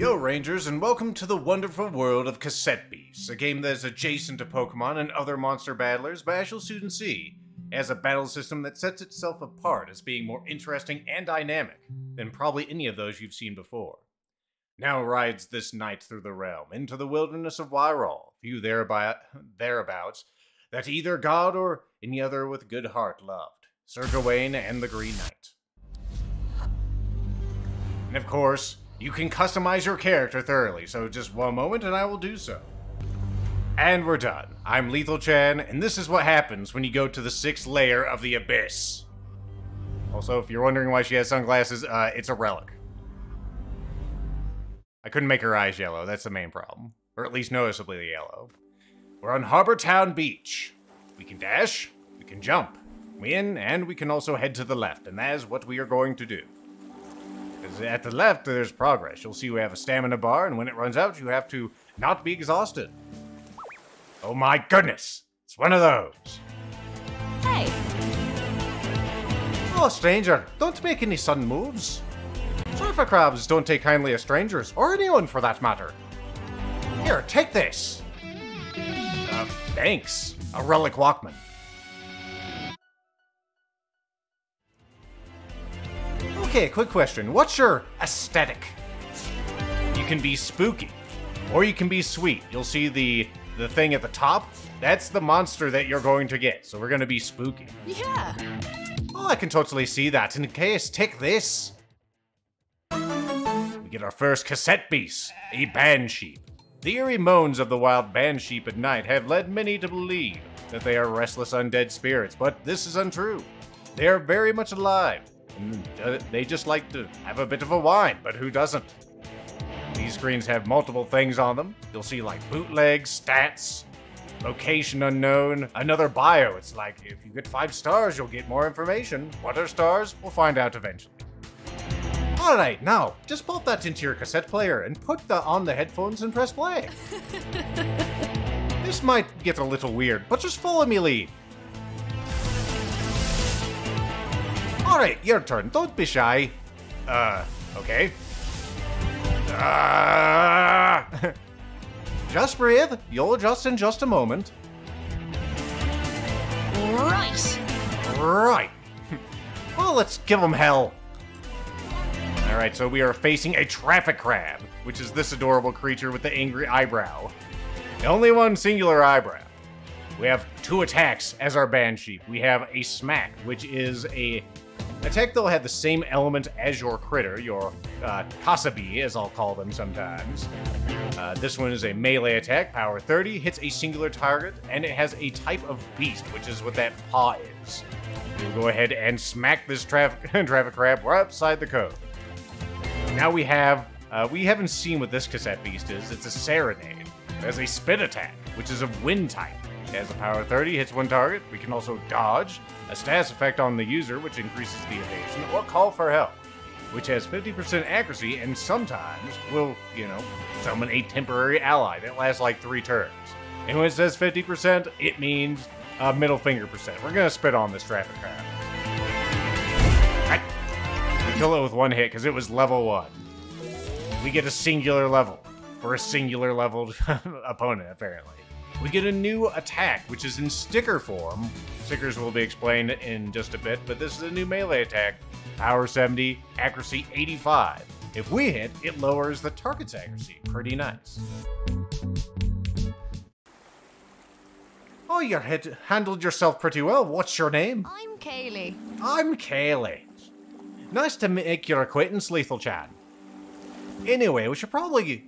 Yo Rangers, and welcome to the wonderful world of Cassette Beasts, a game that is adjacent to Pokémon and other monster battlers, but as you'll soon see, it has a battle system that sets itself apart as being more interesting and dynamic than probably any of those you've seen before. Now rides this knight through the realm, into the wilderness of Wyrol, few thereabouts, that either God or any other with good heart loved, Sir Gawain and the Green Knight. And of course, you can customize your character thoroughly, so just one moment and I will do so. And we're done. I'm Lethal Chan, and this is what happens when you go to the 6th layer of the Abyss. Also, if you're wondering why she has sunglasses, it's a relic. I couldn't make her eyes yellow, that's the main problem. Or at least noticeably yellow. We're on Harbor Town Beach. We can dash, we can jump, win, and we can also head to the left, and that is what we are going to do. At the left, there's progress. You'll see we have a stamina bar, and when it runs out, you have to not be exhausted. Oh my goodness! It's one of those. Hey! Oh, stranger, don't make any sudden moves. Surfer crabs don't take kindly to strangers, or anyone for that matter. Here, take this. Thanks. A relic Walkman. Okay, quick question. What's your aesthetic? You can be spooky, or you can be sweet. You'll see the thing at the top. That's the monster that you're going to get, so we're going to be spooky. Yeah! Oh, I can totally see that. In case, take this. We get our first Cassette Beast, a Banshee. The eerie moans of the wild Banshee at night have led many to believe that they are restless undead spirits, but this is untrue. They are very much alive. And they just like to have a bit of a whine, but who doesn't? These screens have multiple things on them. You'll see like bootlegs, stats, location unknown, another bio. It's like if you get 5 stars, you'll get more information. What are stars? We'll find out eventually. Alright, now, just pop that into your cassette player and put on the headphones and press play. This might get a little weird, but just follow me lead. Alright, your turn. Don't be shy. Okay. Just breathe. You'll adjust in just a moment. Right! Right. Well, let's give them hell. Alright, so we are facing a traffic crab, which is this adorable creature with the angry eyebrow. Only one singular eyebrow. We have 2 attacks as our Banshee. We have a smack, which is a attack that'll have the same element as your critter, your Cassébe, as I'll call them sometimes. This one is a melee attack, power 30, hits a singular target, and it has a type of beast, which is what that paw is. We'll go ahead and smack this traffic crab right upside the code. Now we haven't seen what this Cassette Beast is. It's a Serenade. It has a spit attack, which is a wind type. It has a power 30, hits 1 target. We can also dodge, a status effect on the user, which increases the evasion, or call for help, which has 50% accuracy and sometimes will, summon a temporary ally that lasts like 3 turns. And when it says 50%, it means middle finger percent. We're gonna spit on this traffic crab. We kill it with 1 hit because it was level 1. We get a singular level for a singular leveled opponent, apparently. We get a new attack, which is in sticker form. Stickers will be explained in just a bit, but this is a new melee attack. Power 70, accuracy 85. If we hit, it lowers the target's accuracy. Pretty nice. Oh, you handled yourself pretty well. What's your name? I'm Kaylee. I'm Kaylee. Nice to make your acquaintance, Lethal Chan. Anyway, we should probably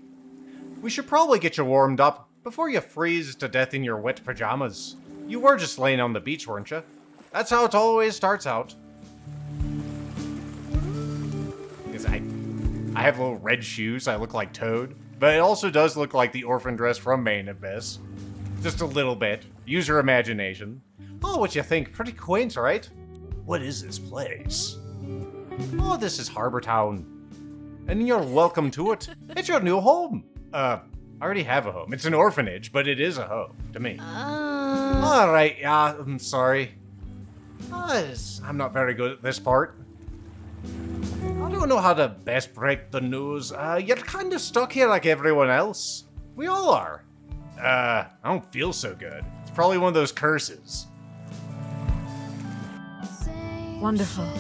get you warmed up before you freeze to death in your wet pajamas. You were just laying on the beach, weren't you? That's how it always starts out. Because I have little red shoes, I look like Toad. But it also does look like the orphan dress from Main Abyss. Just a little bit. Use your imagination. Oh, what you think? Pretty quaint, right? What is this place? Oh, this is Harbor Town. And you're welcome to it. It's your new home. I already have a home. It's an orphanage, but it is a home to me. Alright, yeah, I'm sorry. I'm not very good at this part. I don't don't know how to best break the news. You're kind of stuck here like everyone else. We all are. I don't feel so good. It's probably one of those curses. Wonderful.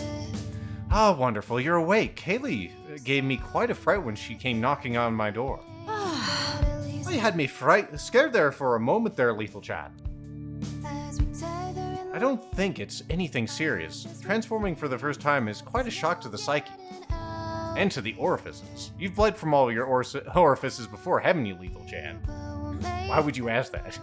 Ah, wonderful. You're awake. Kaylee gave me quite a fright when she came knocking on my door. Oh, you had me scared there for a moment there, Lethal Chat. I don't think it's anything serious. Transforming for the first time is quite a shock to the psyche. And to the orifices. You've bled from all your orifices before, haven't you, Lethal Chan? Why would you ask that?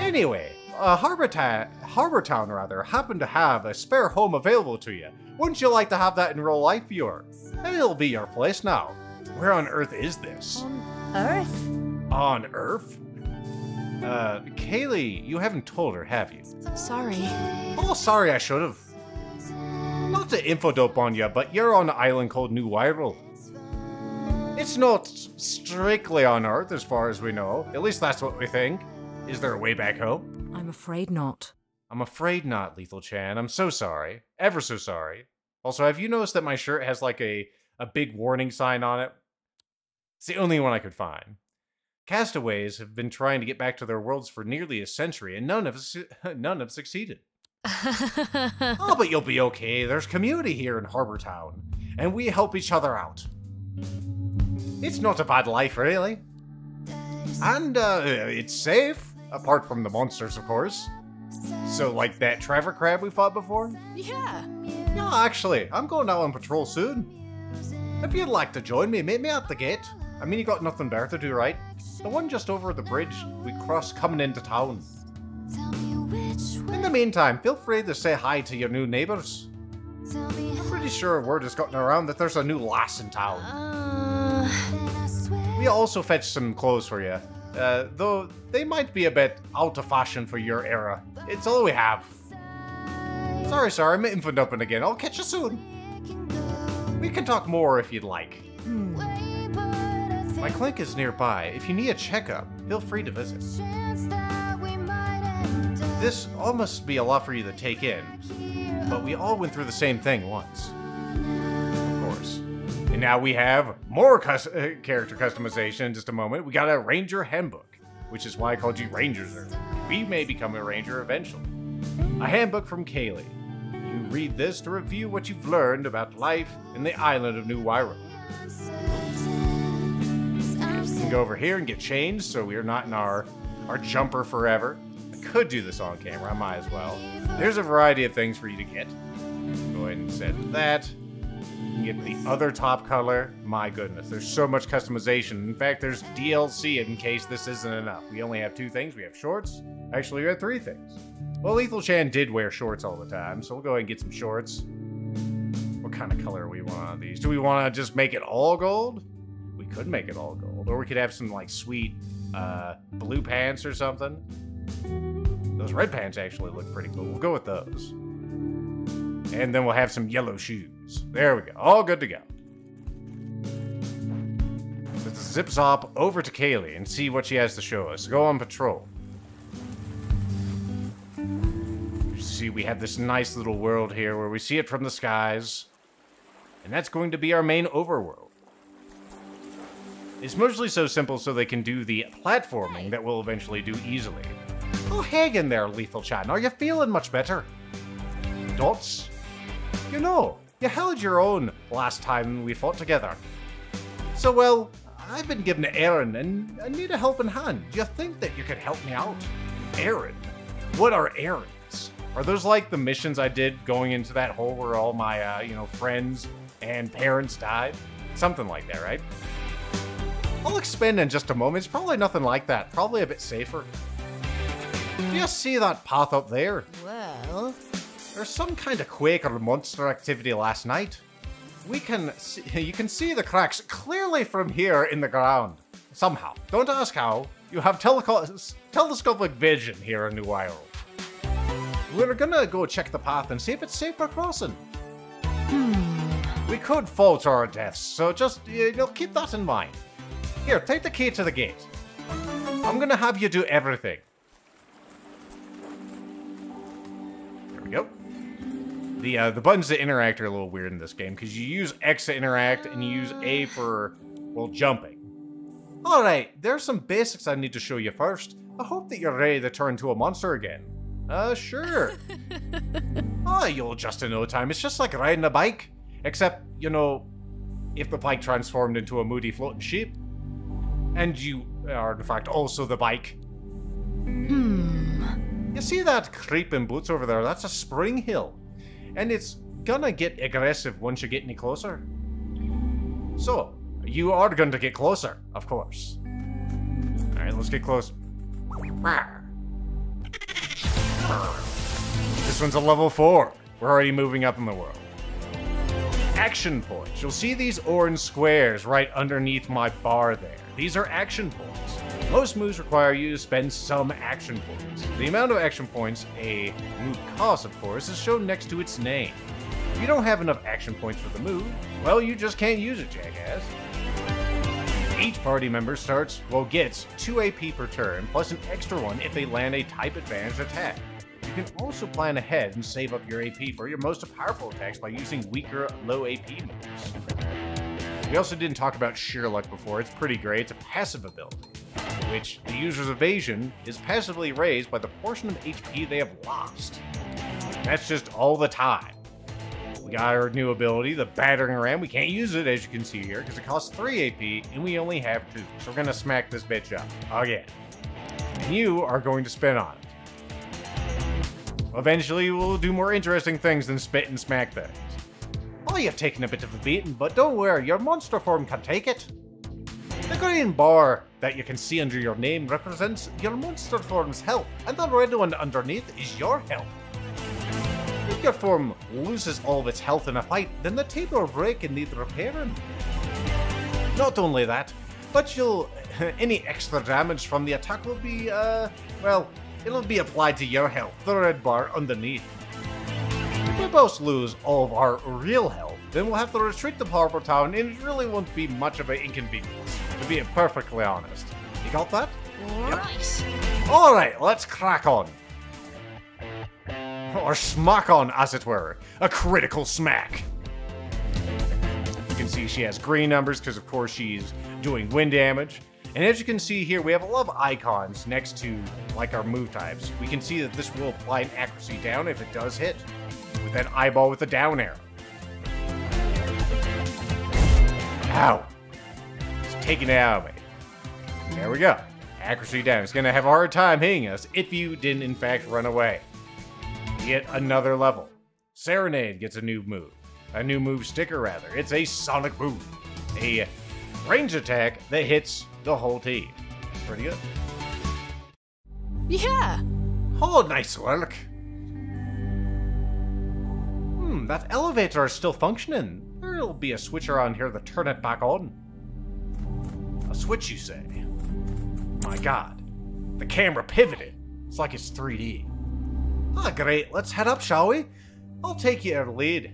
Anyway, Harbor Town happened to have a spare home available to you. Wouldn't you like to have that in real life, viewer? It'll be your place now. Where on Earth is this? On Earth? On Earth? Kaylee, you haven't told her, have you? Sorry. Oh, sorry, I should have. Not to infodope on you, but you're on an island called New Wirral. It's not strictly on Earth, as far as we know. At least that's what we think. Is there a way back home? I'm afraid not. I'm afraid not, Lethal Chan. I'm so sorry. Ever so sorry. Also, have you noticed that my shirt has like a big warning sign on it? It's the only one I could find. Castaways have been trying to get back to their worlds for nearly a century, and none have succeeded. Oh, but you'll be okay. There's community here in Harbor Town, and we help each other out. It's not a bad life, really. And, it's safe, apart from the monsters, of course. So, like that traffic crab we fought before? Yeah. Yeah, actually, I'm going out on patrol soon. If you'd like to join me, meet me at the gate. I mean, you got nothing better to do, right? The one just over the bridge we crossed coming into town. In the meantime, feel free to say hi to your new neighbors. I'm pretty sure word has gotten around that there's a new lass in town. We also fetched some clothes for you, though they might be a bit out of fashion for your era. It's all we have. Sorry, I'm infoed up again. I'll catch you soon. We can talk more if you'd like. My clinic is nearby. If you need a checkup, feel free to visit. This all must be a lot for you to take in, but we all went through the same thing once. Of course. And now we have more character customization in just a moment. We got a Ranger Handbook, which is why I called you Rangers earlier. We may become a Ranger eventually. A handbook from Kaylee. You read this to review what you've learned about life in the island of New Wirral. We can go over here and get changed so we're not in our jumper forever. I could do this on camera, I might as well. There's a variety of things for you to get. Go ahead and set that. You can get the other top color. My goodness, there's so much customization. In fact, there's DLC in case this isn't enough. We only have 2 things. We have shorts. Actually, we have 3 things. Well, Lethal Chan did wear shorts all the time, so we'll go ahead and get some shorts. What kind of color do we want on these? Do we want to just make it all gold? We could make it all gold. Or we could have some, like, sweet blue pants or something. Those red pants actually look pretty cool. We'll go with those. And then we'll have some yellow shoes. There we go. All good to go. Let's zip zop over to Kaylee and see what she has to show us. Go on patrol. See, we have this nice little world here where we see it from the skies. And that's going to be our main overworld. It's mostly so simple so they can do the platforming that we'll eventually do easily. Oh, hang in there, Lethal Chan. Are you feeling much better? Dots? You know, you held your own last time we fought together. So, well, I've been given an errand and I need a helping hand. Do you think that you could help me out? Errand? What are errands? Are those like the missions I did going into that hole where all my, friends and parents died? Something like that, right? I'll expand in just a moment. It's probably nothing like that. Probably a bit safer. Do you see that path up there? Well... There's some kind of quake or monster activity last night. You can see the cracks clearly from here in the ground. Somehow. Don't ask how. You have telescopic vision here in New Wirral. We're gonna go check the path and see if it's safe for crossing. We could fall to our deaths, so just keep that in mind. Here, take the key to the gate. I'm gonna have you do everything. There we go. The buttons to interact are a little weird in this game, because you use X to interact, and you use A for, well, jumping. Alright, there's some basics I need to show you first. I hope that you're ready to turn into a monster again. Sure. You'll adjust in no time. It's just like riding a bike. Except, you know, if the bike transformed into a moody floating ship. And you are, in fact, also the bike. You see that creeping boots over there? That's a spring hill. And it's gonna get aggressive once you get any closer. So, you are going to get closer, of course. Alright, let's get closer. This one's a level 4. We're already moving up in the world. Action points. You'll see these orange squares right underneath my bar there. These are action points. Most moves require you to spend some action points. The amount of action points a move costs, of course, is shown next to its name. If you don't have enough action points for the move, well, you just can't use it, jackass. Each party member gets 2 AP per turn, plus an extra one if they land a type advantage attack. You can also plan ahead and save up your AP for your most powerful attacks by using weaker, low AP moves. We also didn't talk about Sheer Luck before. It's pretty great. It's a passive ability, which the user's evasion is passively raised by the portion of HP they have lost. That's just all the time. We got our new ability, the Battering Ram. We can't use it, as you can see here, because it costs 3 AP, and we only have 2. So we're going to smack this bitch up again. And you are going to spin on it. Eventually, we'll do more interesting things than spit and smack things. Oh, you've taken a bit of a beating, but don't worry, your monster form can take it. The green bar that you can see under your name represents your monster form's health, and the red one underneath is your health. If your form loses all of its health in a fight, then the table will break and need repairing. Not only that, but any extra damage from the attack will be, well, it'll be applied to your health, the red bar underneath. If we both lose all of our real health, then we'll have to retreat to Harbor Town, and it really won't be much of an inconvenience, to be perfectly honest. You got that? Right. Yep. Alright, let's crack on. Or smack on, as it were. A critical smack. You can see she has green numbers, because of course she's doing wind damage. And as you can see here, we have a lot of icons next to, like, our move types. We can see that this will apply an accuracy down if it does hit, with that eyeball with the down arrow. Ow. It's taking it out of me. There we go. Accuracy down. It's going to have a hard time hitting us if you didn't, in fact, run away. Yet another level. Serenade gets a new move. A new move sticker, rather. It's a sonic boom. A range attack that hits the whole team. Pretty good. Yeah. Oh, nice work. That elevator is still functioning. There'll be a switch around here to turn it back on. A switch, you say? My god. The camera pivoted. It's like it's 3D. Ah, great. Let's head up, shall we? I'll take you your lead.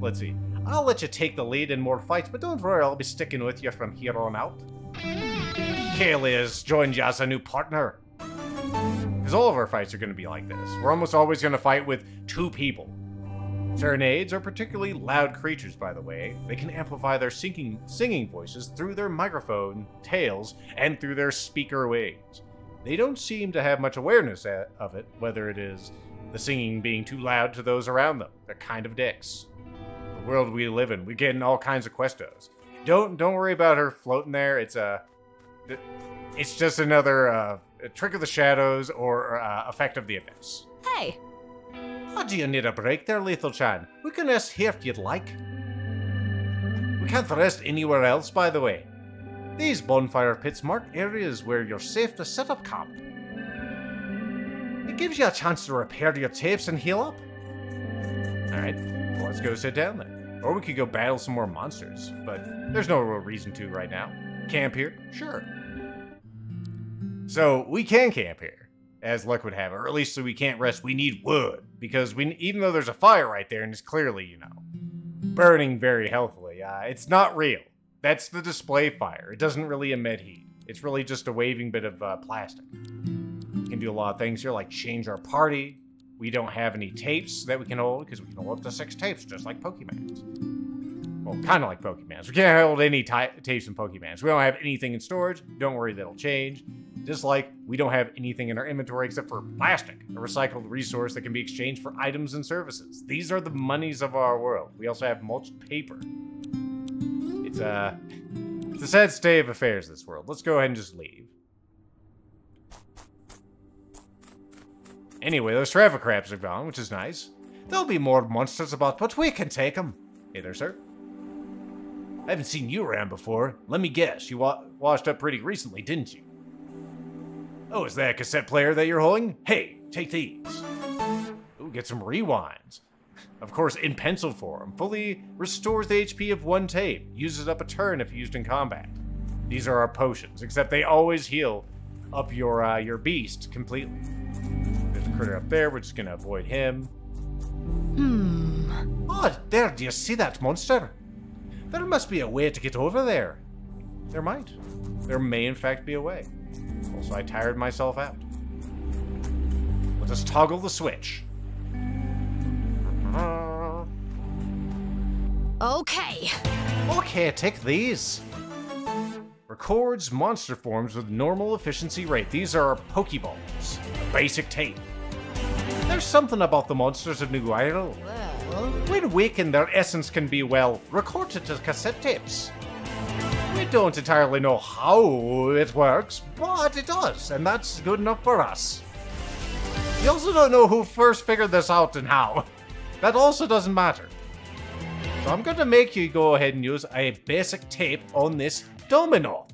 Let's see. I'll let you take the lead in more fights, but don't worry, I'll be sticking with you from here on out. Kaylee has joined you as a new partner. Because all of our fights are going to be like this. We're almost always going to fight with 2 people. Serenades are particularly loud creatures, by the way. They can amplify their singing voices through their microphone, tails, and through their speaker wings. They don't seem to have much awareness of it, whether it is the singing being too loud to those around them. They're kind of dicks. The world we live in, we're getting all kinds of questos. Don't worry about her floating there. It's just another a trick of the shadows or effect of the abyss. Hey. Oh, do you need a break there, Lethal-chan? We can rest here if you'd like. We can't rest anywhere else, by the way. These bonfire pits mark areas where you're safe to set up camp. It gives you a chance to repair your tapes and heal up. Alright, well, let's go sit down then. Or we could go battle some more monsters, but there's no real reason to right now. Camp here? Sure. So, we can camp here, as luck would have it, or at least so we can't rest. We need wood, because even though there's a fire right there, and it's clearly, you know, burning very healthily, it's not real. That's the display fire. It doesn't really emit heat. It's really just a waving bit of plastic. You can do a lot of things here, like change our party, We don't have any tapes that we can hold, because we can hold up to 6 tapes, just like Pokemans. Well, kind of like Pokemans. We can't hold any tapes in Pokemans. We don't have anything in storage. Don't worry, that'll change. Just like we don't have anything in our inventory except for plastic, a recycled resource that can be exchanged for items and services. These are the monies of our world. We also have mulched paper. It's a sad state of affairs, this world. Let's go ahead and just leave. Anyway, those traffic crabs are gone, which is nice. There'll be more monsters about, but we can take them. Hey there, sir. I haven't seen you around before. Let me guess, you washed up pretty recently, didn't you? Oh, is that a cassette player that you're holding? Hey, take these. Ooh, get some rewinds. Of course, in pencil form. Fully restores the HP of 1 tape. Uses up a turn if used in combat. These are our potions, except they always heal up your beast completely. There's a critter up there. We're just gonna avoid him. Oh, there, do you see that monster? There must be a way to get over there. There might. There may, in fact, be a way. Also, I tired myself out. Let us toggle the switch. Okay. Okay, take these. Records monster forms with normal efficiency rate. These are our Pokeballs. A basic tape. There's something about the monsters of New Ireland. Well, When weakened, their essence can be, well, recorded to cassette tapes. We don't entirely know how it works, but it does, and that's good enough for us. We also don't know who first figured this out and how. That also doesn't matter. So I'm going to make you go ahead and use a basic tape on this domino.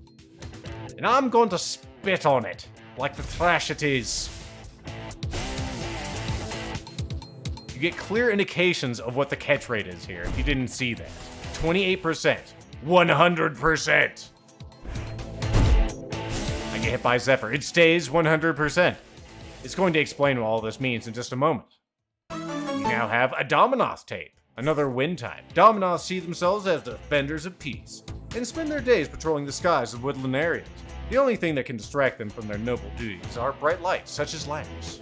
And I'm going to spit on it, like the trash it is. You get clear indications of what the catch rate is here, if you didn't see that. 28%. 100%. I get hit by Zephyr. It stays 100%. It's going to explain what all this means in just a moment. You now have a Dominoth tape, another win type. Dominoths see themselves as defenders of peace and spend their days patrolling the skies of woodland areas. The only thing that can distract them from their noble duties are bright lights, such as lamps.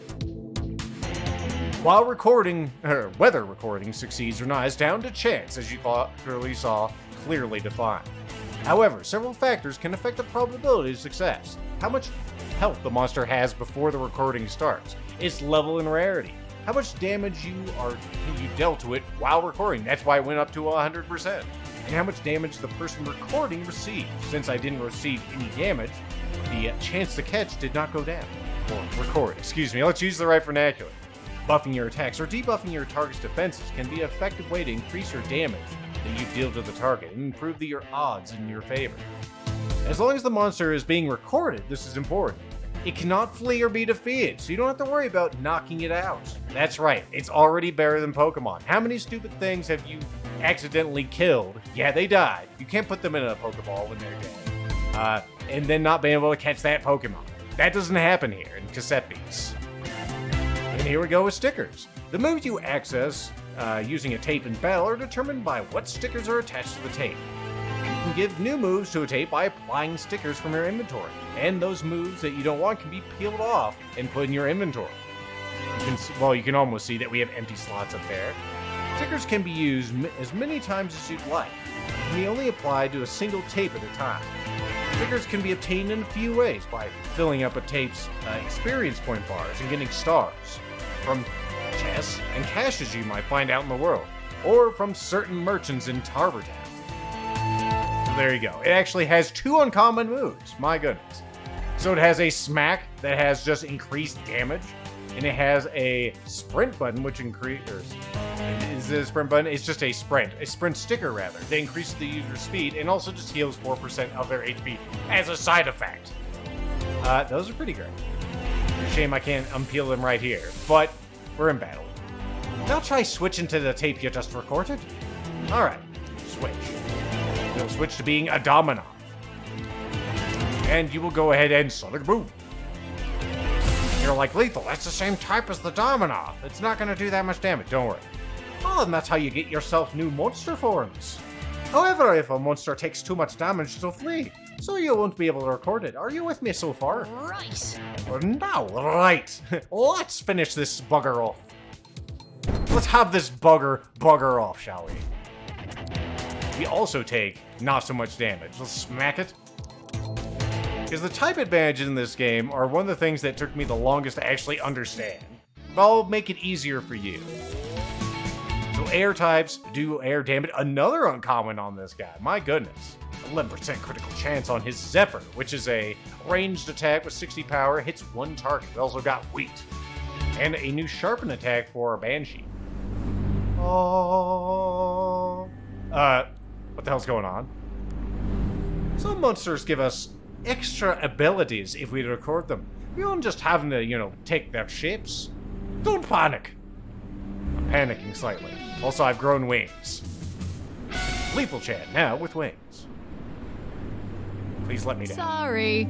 While weather recording succeeds or not is down to chance, as you clearly saw, clearly defined. However, several factors can affect the probability of success. How much health the monster has before the recording starts, its level and rarity, how much damage you dealt to it while recording, that's why it went up to 100%, and how much damage the person recording received. Since I didn't receive any damage, the chance to catch did not go down. Or record, excuse me, let's use the right vernacular. Buffing your attacks or debuffing your target's defenses can be an effective way to increase your damage that you deal to the target and improve your odds in your favor. As long as the monster is being recorded, this is important. It cannot flee or be defeated, so you don't have to worry about knocking it out. That's right, it's already better than Pokemon. How many stupid things have you accidentally killed? Yeah, they died. You can't put them in a Pokeball when they're dead. And then not being able to catch that Pokemon. That doesn't happen here in Cassette Beasts. And here we go with stickers. The moves you access using a tape in battle are determined by what stickers are attached to the tape. You can give new moves to a tape by applying stickers from your inventory, and those moves that you don't want can be peeled off and put in your inventory. You can almost see that we have empty slots up there. Stickers can be used as many times as you'd like. They can be only applied to a single tape at a time. Stickers can be obtained in a few ways by filling up a tape's experience point bars and getting stars from chests and caches you might find out in the world, or from certain merchants in Tarver Town. So there you go. It actually has 2 uncommon moves. My goodness. So it has a smack that has just increased damage, and it has a sprint button, which increases. Is it a sprint button? It's just a sprint sticker rather, that increases the user's speed and also just heals 4% of their HP as a side effect. Those are pretty great. Shame I can't unpeel them right here, but we're in battle. Now try switching to the tape you just recorded. Alright, switch. You'll switch to being a Dominoth. And you will go ahead and Sonic Boom. You're like, Lethal, that's the same type as the Dominoth. It's not going to do that much damage, don't worry. Oh, and that's how you get yourself new monster forms. However, if a monster takes too much damage, it'll flee, so you won't be able to record it. Are you with me so far? Right. Now, right. Let's finish this bugger off. Let's have this bugger off, shall we? We also take not so much damage. Let's smack it. Because the type advantages in this game are one of the things that took me the longest to actually understand. But I'll make it easier for you. So air types do air damage. Another uncommon on this guy. My goodness. 11% critical chance on his Zephyr, which is a ranged attack with 60 power. Hits one target. We also got Wheat. And a new Sharpen attack for our Banshee. Oh. What the hell's going on? Some monsters give us extra abilities if we record them. We aren't just having to, you know, take their shapes. Don't panic. I'm panicking slightly. Also, I've grown wings. Lethal Chat now with wings. Please let me down. Sorry.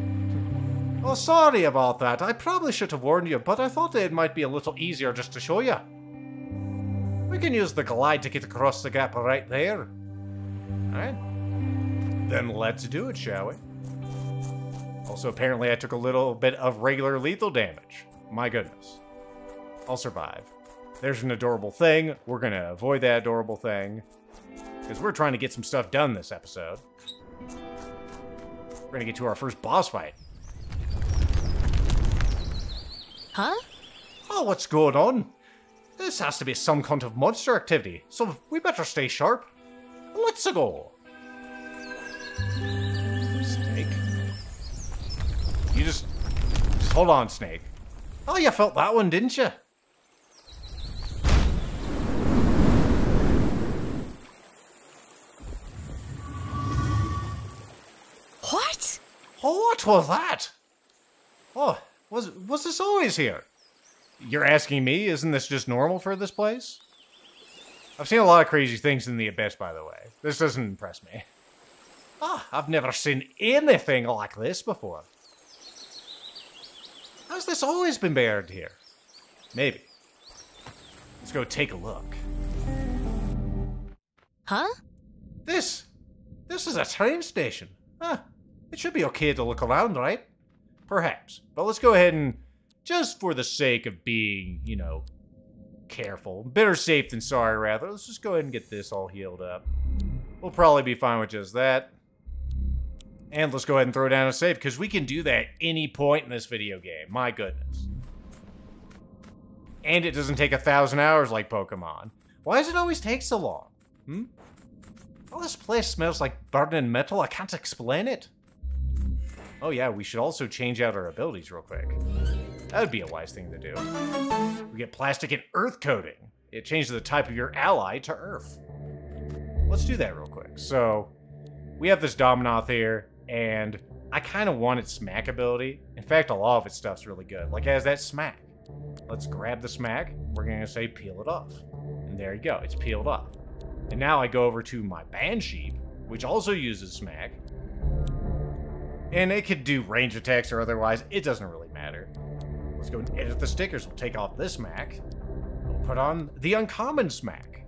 Oh, sorry about that. I probably should have warned you, but I thought it might be a little easier just to show you. We can use the glide to get across the gap right there. Alright. Then let's do it, shall we? Also, apparently I took a little bit of regular lethal damage. My goodness. I'll survive. There's an adorable thing. We're gonna avoid that adorable thing. Because we're trying to get some stuff done this episode. We're gonna get to our first boss fight. Huh? Oh, what's going on? This has to be some kind of monster activity, so we better stay sharp. Let's go. Snake. You just hold on, Snake. Oh, you felt that one, didn't you? What? Oh, what was that? Oh, was this always here? You're asking me? Isn't this just normal for this place? I've seen a lot of crazy things in the Abyss, by the way. This doesn't impress me. Ah, I've never seen anything like this before. Has this always been buried here? Maybe. Let's go take a look. Huh? This is a train station. Huh. It should be okay to look around, right? Perhaps. But let's go ahead and, just for the sake of being, you know, careful. Better safe than sorry, rather. Let's just go ahead and get this all healed up. We'll probably be fine with just that. And let's go ahead and throw down a save, because we can do that any point in this video game. My goodness. And it doesn't take 1,000 hours like Pokemon. Why does it always take so long? Oh, this place smells like burning metal. I can't explain it. Oh yeah, we should also change out our abilities real quick. That would be a wise thing to do. We get plastic and earth coating. It changes the type of your ally to earth. Let's do that real quick. So, we have this Dominoth here, and I kind of want its smack ability. In fact, a lot of its stuff's really good. Like, it has that smack. Let's grab the smack. We're going to say peel it off. And there you go. It's peeled off. And now I go over to my Banshee, which also uses smack. And it could do range attacks or otherwise. It doesn't really matter. Let's go and edit the stickers. We'll take off this smack. We'll put on the uncommon smack.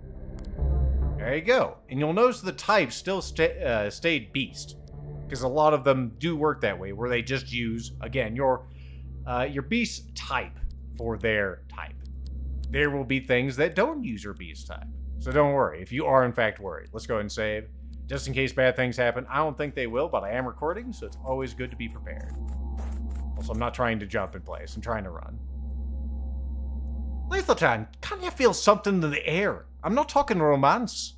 There you go. And you'll notice the type still stayed beast. Because a lot of them do work that way, where they just use, again, your beast type for their type. There will be things that don't use your beast type. So don't worry, if you are in fact worried. Let's go ahead and save. Just in case bad things happen. I don't think they will, but I am recording, so it's always good to be prepared. Also, I'm not trying to jump in place. I'm trying to run. Lethaltan, can't you feel something in the air? I'm not talking romance.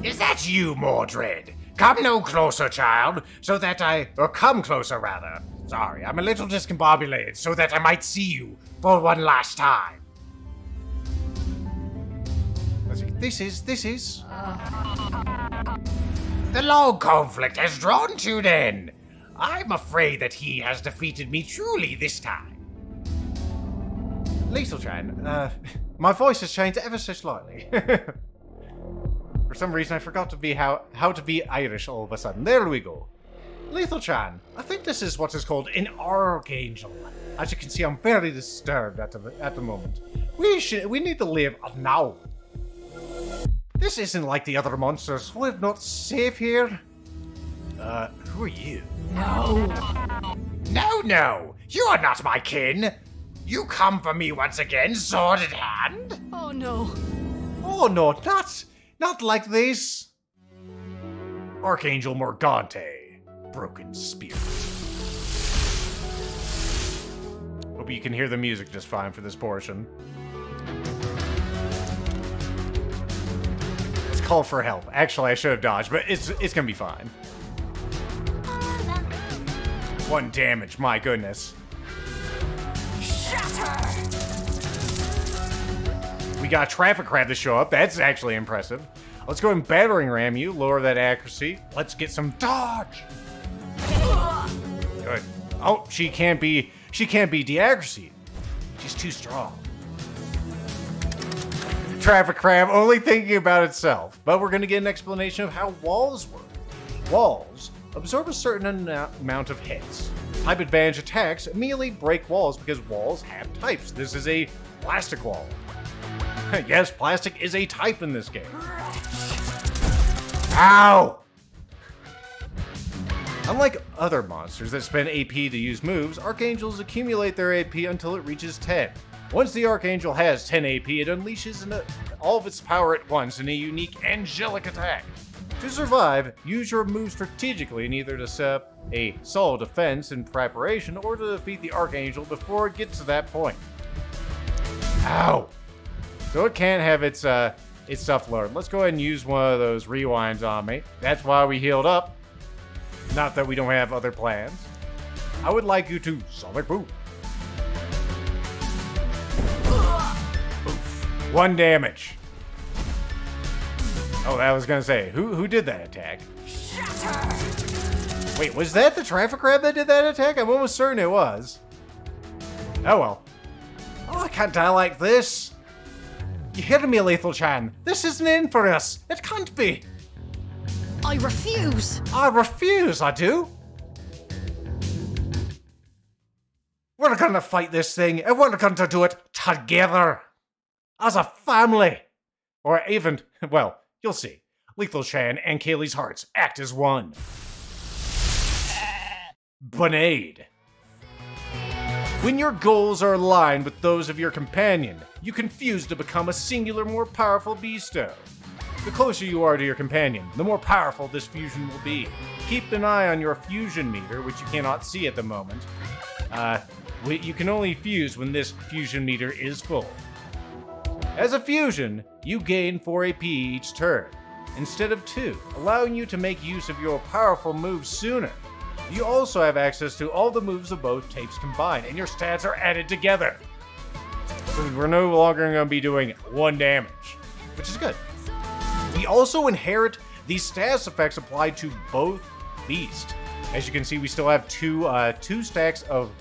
Is that you, Mordred? Come no closer, child, so that or come closer, rather. Sorry, I'm a little discombobulated, so that I might see you for one last time. Let's see. This is... The long conflict has drawn to an end. I'm afraid that he has defeated me truly this time. Lethal-chan, my voice has changed ever so slightly. For some reason, I forgot to be how to be Irish all of a sudden. There we go. Lethal-chan, I think this is what is called an archangel. As you can see, I'm very disturbed at the moment. We need to leave now. This isn't like the other monsters. We're not safe here. Who are you? No. No! You are not my kin! You come for me once again, sword in hand? Oh no. Oh no, not like this! Archangel Morgante, broken spirit. Hope you can hear the music just fine for this portion. Let's call for help. Actually, I should have dodged, but it's gonna be fine. 1 damage, my goodness. Shatter. We got a traffic crab to show up. That's actually impressive. Let's go and battering ram you, lower that accuracy. Let's get some dodge. Good. Oh, she can't be de-accuracy. She's too strong. Traffic crab only thinking about itself. But we're gonna get an explanation of how walls work. Walls absorb a certain amount of hits. Type advantage attacks immediately break walls because walls have types. This is a plastic wall. Yes, plastic is a type in this game. Ow! Unlike other monsters that spend AP to use moves, Archangels accumulate their AP until it reaches 10. Once the Archangel has 10 AP, it unleashes all of its power at once in a unique angelic attack. To survive, use your moves strategically in either to set up a solid defense in preparation or to defeat the Archangel before it gets to that point. Ow! So it can't have its stuff lowered. Let's go ahead and use one of those rewinds on me. That's why we healed up. Not that we don't have other plans. I would like you to Sonic Boom. Oof. 1 damage. Oh, I was gonna say, who did that attack? Wait, was that the traffic crab that did that attack? I'm almost certain it was. Oh well. Oh, I can't die like this. You hear me, Lethal-chan? This isn't in for us. It can't be. I refuse. I refuse, I do. We're gonna fight this thing, and we're gonna do it together. As a family. Or even, well, you'll see. Lethal-chan and Kaylee's hearts act as one. Bunade. When your goals are aligned with those of your companion, you can fuse to become a singular, more powerful beasto. The closer you are to your companion, the more powerful this fusion will be. Keep an eye on your fusion meter, which you cannot see at the moment. You can only fuse when this fusion meter is full. As a fusion, you gain 4 AP each turn, instead of 2, allowing you to make use of your powerful moves sooner. You also have access to all the moves of both tapes combined, and your stats are added together. So we're no longer going to be doing 1 damage, which is good. We also inherit these status effects applied to both beasts. As you can see, we still have two stacks of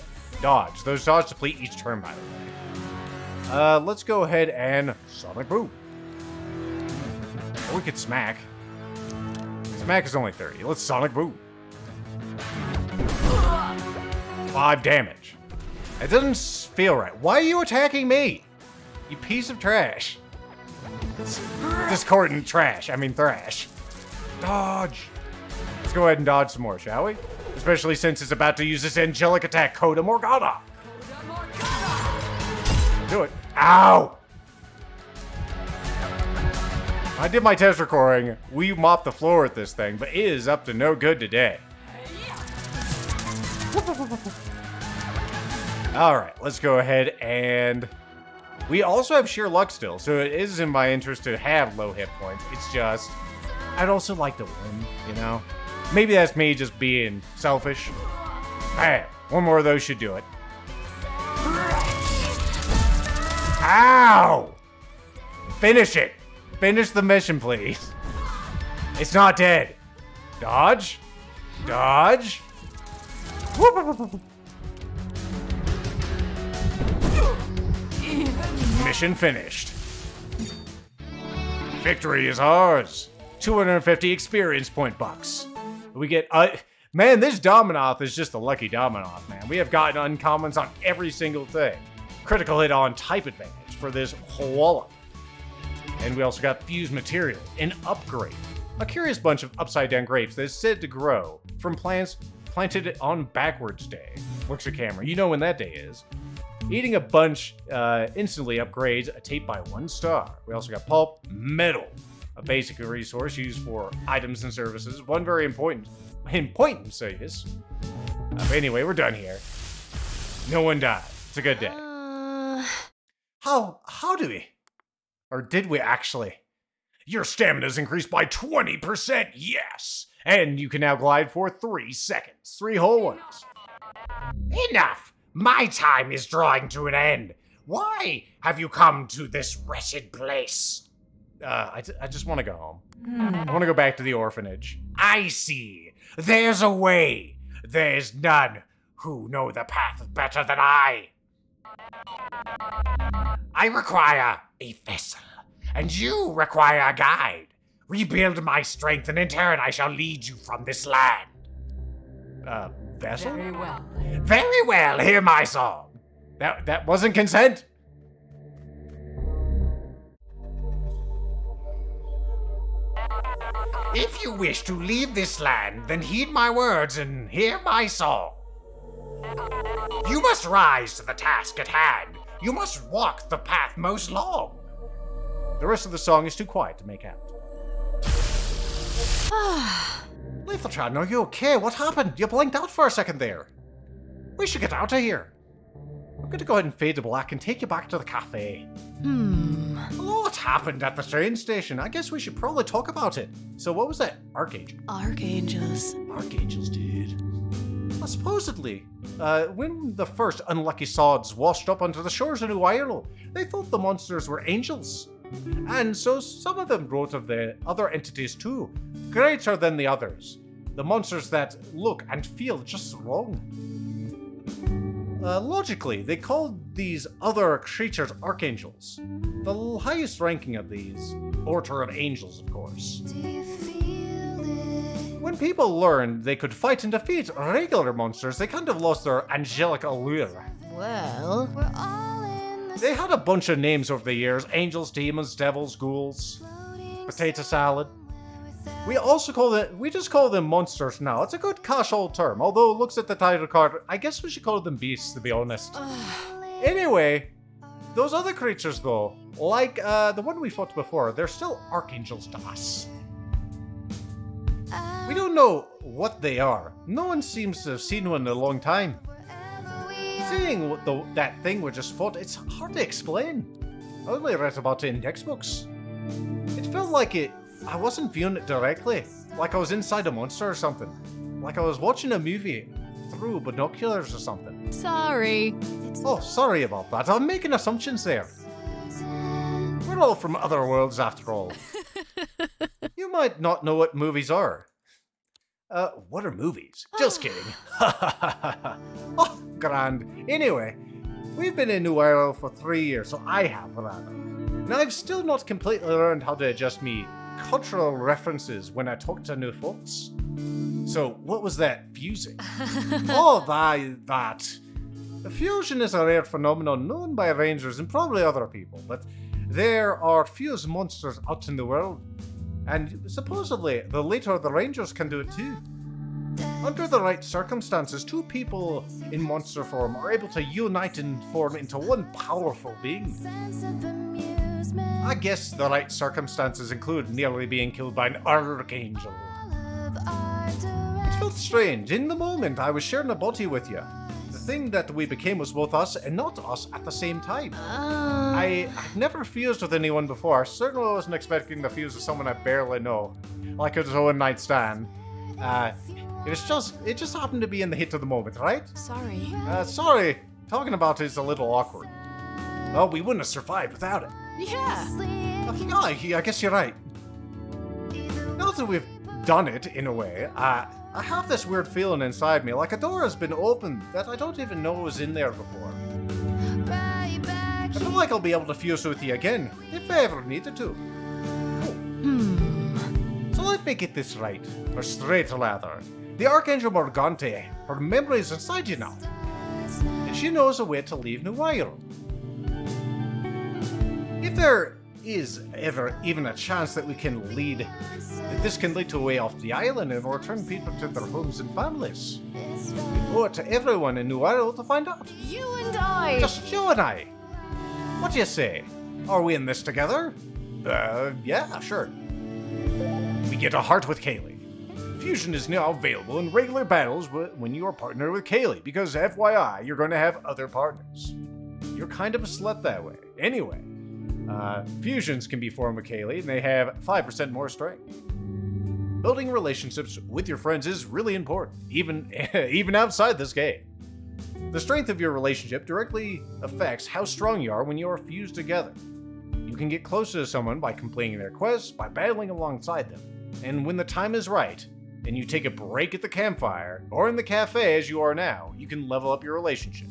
dodge. Those dodge deplete each turn, by the way. Let's go ahead and Sonic Boom. Or we could Smack. Smack is only 30. Let's Sonic Boom. 5 damage. It doesn't feel right. Why are you attacking me? You piece of trash. Discordant trash. I mean thrash. Dodge. Let's go ahead and dodge some more, shall we? Especially since it's about to use this angelic attack, Coda Morgana. Do it. Ow! I did my test recording. We mopped the floor with this thing, but it is up to no good today. Alright, let's go ahead and... We also have sheer luck still, so it is in my interest to have low hit points. It's just... I'd also like to win, you know? Maybe that's me just being selfish. Bam! 1 more of those should do it. Ow! Finish it! Finish the mission, please. It's not dead. Dodge? Dodge? Mission finished. Victory is ours. 250 experience point bucks. We get, man, this Dominoth is just a lucky Dominoth, man. We have gotten uncommons on every single thing. Critical hit on type advantage for this Wallop. And we also got fused material, an upgrade. A curious bunch of upside-down grapes that is said to grow from plants planted on backwards day. Works the camera, you know when that day is. Eating a bunch instantly upgrades a tape by 1 star. We also got pulp, metal, a basic resource used for items and services. One very important service. But anyway, we're done here. No one died. It's a good day. How do we? Or did we actually? Your stamina's increased by 20%, yes! And you can now glide for 3 seconds. 3 whole ones. Enough! My time is drawing to an end. Why have you come to this wretched place? I just want to go home. I want to go back to the orphanage. I see. There's a way. There's none who know the path better than I. I require a vessel, and you require a guide. Rebuild my strength, and in turn I shall lead you from this land. Vessel? Very well. Very well, hear my song. That wasn't consent? If you wish to leave this land, then heed my words and hear my song. You must rise to the task at hand. You must walk the path most long. The rest of the song is too quiet to make out. Little are you okay? What happened? You blinked out for a second there. We should get out of here. I'm going to go ahead and fade to black and take you back to the cafe. A lot happened at the train station. I guess we should probably talk about it. So what was that? Archangel? Archangels. Archangels, dude. Well, supposedly, when the first unlucky sods washed up onto the shores of New Ireland, they thought the monsters were angels. And so some of them wrote of the other entities too, greater than the others. The monsters that look and feel just wrong. Logically, they called these other creatures archangels. The highest ranking of these, order of angels, of course. When people learned they could fight and defeat regular monsters, they kind of lost their angelic allure. Well, we're all in the... They had a bunch of names over the years: angels, demons, devils, ghouls, potato salad. We just call them monsters now. It's a good casual term, although looks at the title card, I guess we should call them beasts, to be honest. Anyway, those other creatures though, like the one we fought before, they're still archangels to us. We don't know what they are. No one seems to have seen one in a long time. Seeing what that thing we just fought, it's hard to explain. I only read about it in textbooks. It felt like I wasn't viewing it directly, like I was inside a monster or something. Like I was watching a movie through binoculars or something. Sorry. Oh, sorry about that. I'm making assumptions there. We're all from other worlds after all. You might not know what movies are. What are movies? Just kidding. Oh, grand. Anyway, we've been in New Ireland for 3 years, so I have, rather. And I've still not completely learned how to adjust me cultural references when I talk to new folks. So, what was that fusing? Oh, that. The fusion is a rare phenomenon known by rangers and probably other people, but there are fused monsters out in the world, and supposedly the later the rangers can do it too. Under the right circumstances, 2 people in monster form are able to unite and form into one powerful being. I guess the right circumstances include nearly being killed by an archangel. It felt strange. In the moment, I was sharing a body with you. The thing that we became was both us and not us at the same time. I've never fused with anyone before. I certainly wasn't expecting to fuse with someone I barely know. Like it was a one-night stand. It just happened to be in the heat of the moment, right? Sorry. Sorry. Talking about it is a little awkward. Well, we wouldn't have survived without it. Yeah. I guess you're right. Now that we've done it, in a way, I have this weird feeling inside me, like a door has been opened that I don't even know was in there before. I feel like I'll be able to fuse with you again, if I ever needed to. So let me get this right, or straight rather. The Archangel Morgante, her memory is inside you now. And she knows a way to leave New Ireland. If there is ever even a chance that this can lead to a way off the island and return people to their homes and families, we owe it to everyone in New Ireland to find out. You and I! Just you and I. What do you say? Are we in this together? Yeah, sure. We get a heart with Kaylee. Fusion is now available in regular battles when you are partnered with Kaylee, because FYI, you're going to have other partners. You're kind of a slut that way. Anyway, fusions can be formed with Kaylee, and they have 5% more strength. Building relationships with your friends is really important, even outside this game. The strength of your relationship directly affects how strong you are when you are fused together. You can get closer to someone by completing their quests, by battling alongside them. And when the time is right, and you take a break at the campfire, or in the cafe as you are now, you can level up your relationship.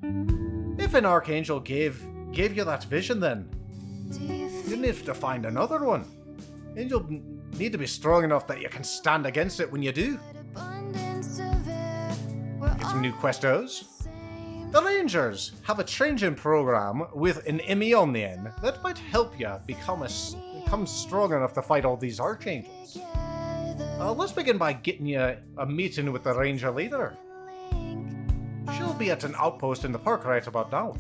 If an Archangel gave you that vision, then you need to find another one. And you'll need to be strong enough that you can stand against it when you do. Get some new questos. The Rangers have a training program with an ME on the end that might help you become strong enough to fight all these Archangels. Let's begin by getting you a meeting with the Ranger leader. She'll be at an outpost in the park right about now.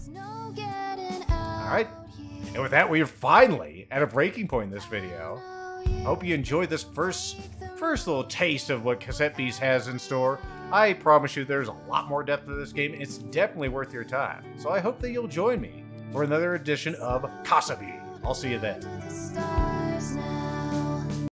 Alright, and with that, we're finally at a breaking point in this video. I hope you enjoyed this first little taste of what Cassette Beasts has in store. I promise you there's a lot more depth to this game. It's definitely worth your time. So I hope that you'll join me for another edition of Cassébe. I'll see you then.